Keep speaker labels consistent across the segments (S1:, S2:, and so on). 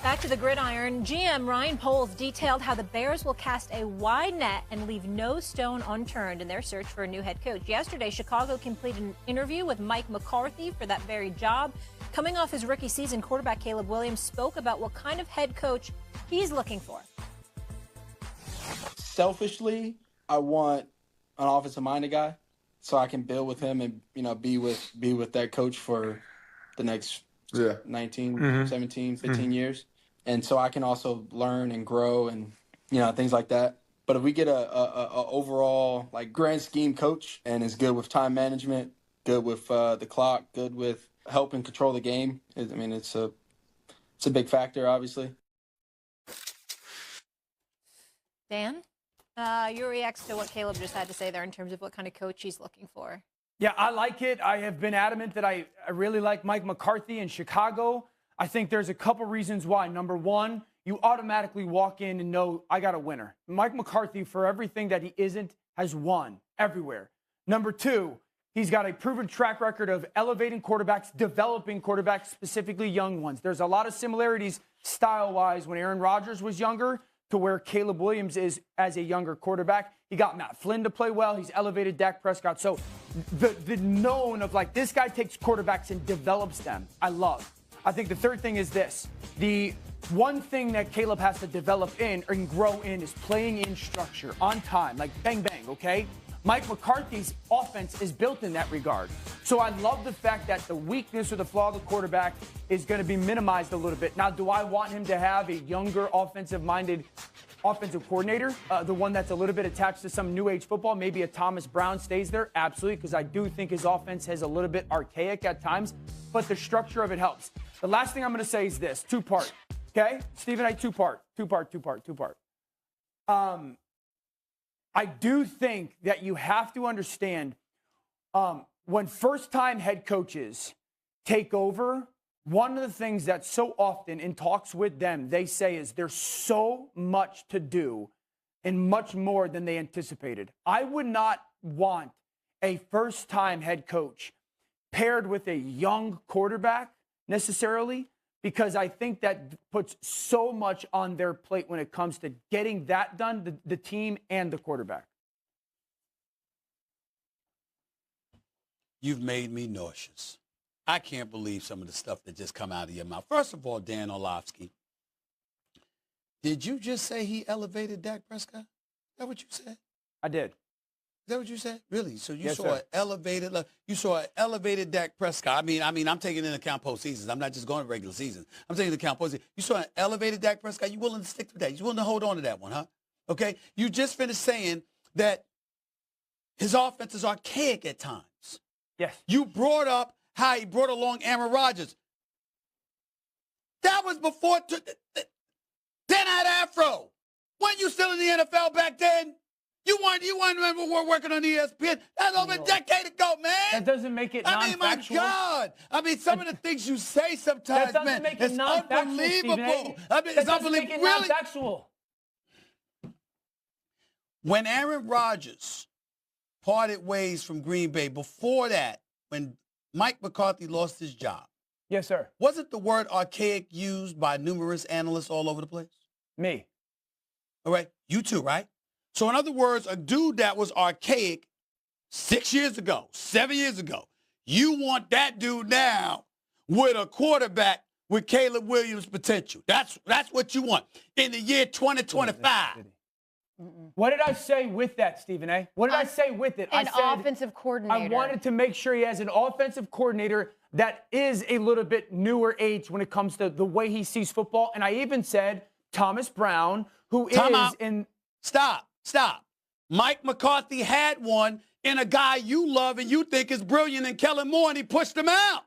S1: Back to the gridiron. GM Ryan Poles detailed how the Bears will cast a wide net and leave no stone unturned in their search for a new head coach. Yesterday, Chicago completed an interview with Mike McCarthy for that very job. Coming off his rookie season, quarterback Caleb Williams spoke about what kind of head coach he's looking for.
S2: Selfishly, I want an offensive-minded guy so I can build with him and, be with that coach for the next 19, 17, 15 years. And so I can also learn and grow and, things like that. But if we get a overall, grand scheme coach and is good with time management, good with the clock, good with helping control the game, it's a big factor, obviously.
S1: Dan, your reaction to what Caleb just had to say there in terms of what kind of coach he's looking for?
S3: Yeah, I like it. I have been adamant that I really like Mike McCarthy in Chicago. I think there's a couple reasons why. Number one, you automatically walk in and know I got a winner. Mike McCarthy, for everything that he isn't, has won everywhere. Number two, he's got a proven track record of elevating quarterbacks, developing quarterbacks, specifically young ones. There's a lot of similarities style-wise when Aaron Rodgers was younger to where Caleb Williams is as a younger quarterback. He got Matt Flynn to play well. He's elevated Dak Prescott. So the known of this guy takes quarterbacks and develops them, I love. I think the third thing is this. The one thing that Caleb has to develop in and grow in is playing in structure, on time, bang, bang, okay? Mike McCarthy's offense is built in that regard. So I love the fact that the weakness or the flaw of the quarterback is going to be minimized a little bit. Now, do I want him to have a younger offensive-minded offensive coordinator, the one that's a little bit attached to some new age football? Maybe a Thomas Brown stays there? Absolutely, because I do think his offense is a little bit archaic at times, but the structure of it helps. The last thing I'm going to say is this, two-part, okay? Stephen A., two-part. I do think that you have to understand when first-time head coaches take over, one of the things that so often in talks with them, they say is there's so much to do and much more than they anticipated. I would not want a first-time head coach paired with a young quarterback necessarily, because I think that puts so much on their plate when it comes to getting that done, the team and the quarterback.
S4: You've made me nauseous. I can't believe some of the stuff that just come out of your mouth. First of all, Dan Orlovsky, did you just say he elevated Dak Prescott? Is that what you said?
S3: I did.
S4: Is that what you said? Really? So you
S3: yes,
S4: saw
S3: sir.
S4: you saw an elevated Dak Prescott. I mean, I'm taking into account postseasons. I'm not just going to regular seasons. I'm taking into account postseasons. You saw an elevated Dak Prescott. You willing to stick to that? You willing to hold on to that one, huh? Okay. You just finished saying that his offense is archaic at times.
S3: Yes.
S4: You brought up how he brought along Aaron Rodgers. That was before. Then I had Afro. Weren't you still in the NFL back then? You weren't working on ESPN. That's over a decade ago, man.
S3: That doesn't make it non-factual.
S4: My God. Some of the things you say sometimes, man, it's unbelievable. It's unbelievable. Really?
S3: Non-factual.
S4: When Aaron Rodgers parted ways from Green Bay, before that, when Mike McCarthy lost his job.
S3: Yes, sir.
S4: Wasn't the word archaic used by numerous analysts all over the place?
S3: Me.
S4: All right. You too, right? So in other words, a dude that was archaic 6 years ago, 7 years ago, you want that dude now with a quarterback with Caleb Williams' potential. That's what you want in the year 2025.
S3: What did I say with that, Stephen A? What did I say with it?
S1: An
S3: I said
S1: offensive coordinator.
S3: I wanted to make sure he has an offensive coordinator that is a little bit newer age when it comes to the way he sees football. And I even said Thomas Brown, who in...
S4: Stop. Mike McCarthy had one in a guy you love and you think is brilliant in Kellen Moore, and he pushed him out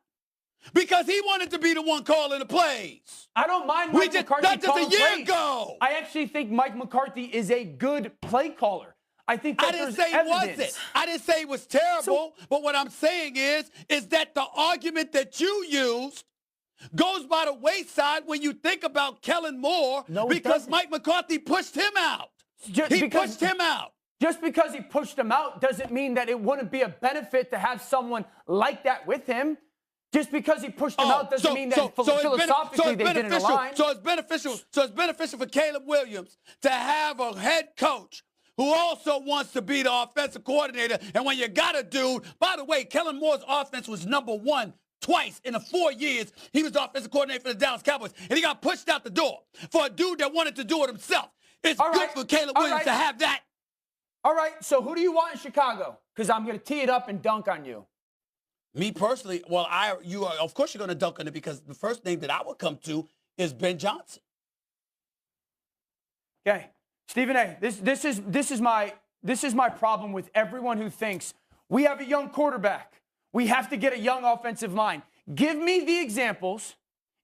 S4: because he wanted to be the one calling the plays.
S3: I don't mind Mike McCarthy
S4: that's just
S3: calling
S4: a year
S3: plays.
S4: ago.
S3: I actually think Mike McCarthy is a good play caller. I think that
S4: I didn't say he wasn't. I didn't say it was terrible. But what I'm saying is that the argument that you used goes by the wayside when you think about Kellen Moore because Mike McCarthy pushed him out. He pushed him out.
S3: Just because he pushed him out doesn't mean that it wouldn't be a benefit to have someone like that with him. Just because he pushed them out doesn't mean that philosophically they didn't align.
S4: So it's beneficial for Caleb Williams to have a head coach who also wants to be the offensive coordinator. And when you got a dude, by the way, Kellen Moore's offense was #1 twice in the 4 years he was the offensive coordinator for the Dallas Cowboys, and he got pushed out the door for a dude that wanted to do it himself. It's good for Caleb Williams to have that.
S3: All right, so who do you want in Chicago? Because I'm going to tee it up and dunk on you.
S4: Me personally, well, of course you're going to dunk on it because the first name that I would come to is Ben Johnson.
S3: Okay, Stephen A. This is my problem with everyone who thinks we have a young quarterback. We have to get a young offensive mind. Give me the examples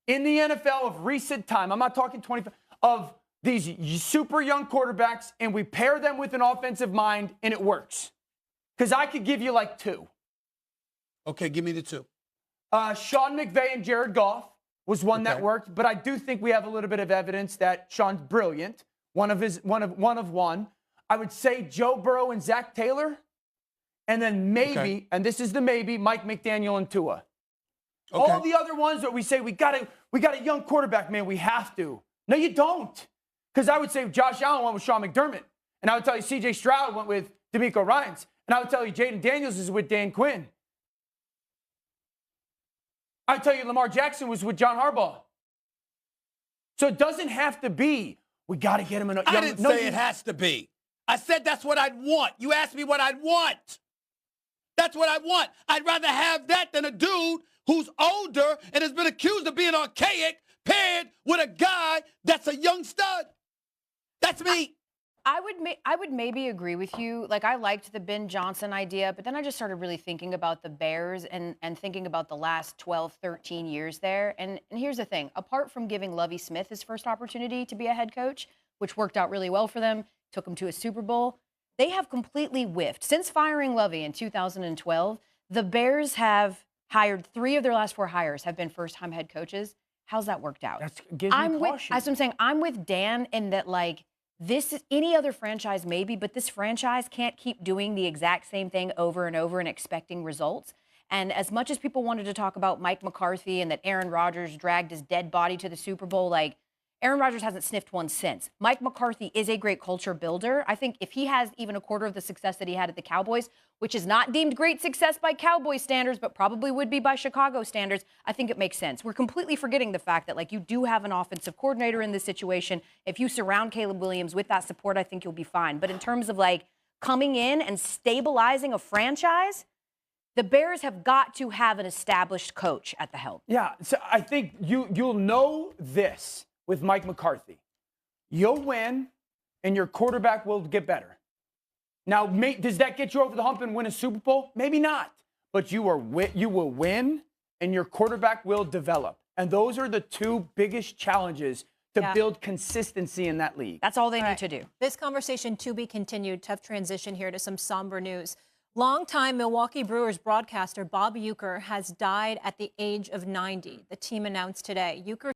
S3: in the NFL of recent time. I'm not talking 25 of these super young quarterbacks, and we pair them with an offensive mind, and it works. Because I could give you like 2.
S4: Okay, give me the 2.
S3: Sean McVay and Jared Goff was one that worked, but I do think we have a little bit of evidence that Sean's brilliant. One of one. I would say Joe Burrow and Zach Taylor, and then maybe, and this is the maybe, Mike McDaniel and Tua. Okay. All the other ones that we say we got a young quarterback, man, we have to. No, you don't. Because I would say Josh Allen went with Sean McDermott, and I would tell you C.J. Stroud went with DeMeco Ryans, and I would tell you Jayden Daniels is with Dan Quinn. I'd tell you Lamar Jackson was with John Harbaugh. So it doesn't have to be, we got to get him in a young...
S4: I didn't say it has to be. I said that's what I'd want. You asked me what I'd want. That's what I want. I'd rather have that than a dude who's older and has been accused of being archaic paired with a guy that's a young stud. That's me.
S5: I would maybe agree with you. Like, I liked the Ben Johnson idea, but then I just started really thinking about the Bears and thinking about the last 12, 13 years there. And here's the thing. Apart from giving Lovie Smith his first opportunity to be a head coach, which worked out really well for them, took them to a Super Bowl, they have completely whiffed. Since firing Lovie in 2012, the Bears have hired 3 of their last 4 hires have been first-time head coaches. How's that worked out?
S3: That gives me caution.
S5: As I'm saying, I'm with Dan in that, like, this is any other franchise maybe, but this franchise can't keep doing the exact same thing over and over and expecting results. And as much as people wanted to talk about Mike McCarthy and that Aaron Rodgers dragged his dead body to the Super Bowl, like, Aaron Rodgers hasn't sniffed one since. Mike McCarthy is a great culture builder. I think if he has even a quarter of the success that he had at the Cowboys, which is not deemed great success by Cowboy standards, but probably would be by Chicago standards, I think it makes sense. We're completely forgetting the fact that, like, you do have an offensive coordinator in this situation. If you surround Caleb Williams with that support, I think you'll be fine. But in terms of, like, coming in and stabilizing a franchise, the Bears have got to have an established coach at the helm.
S3: Yeah, so I think you'll know this with Mike McCarthy. You'll win, and your quarterback will get better. Now, does that get you over the hump and win a Super Bowl? Maybe not. But you will win, and your quarterback will develop. And those are the 2 biggest challenges to build consistency in that league.
S5: That's all they need to do.
S1: This conversation to be continued. Tough transition here to some somber news. Longtime Milwaukee Brewers broadcaster Bob Uecker has died at the age of 90. The team announced today. Uecker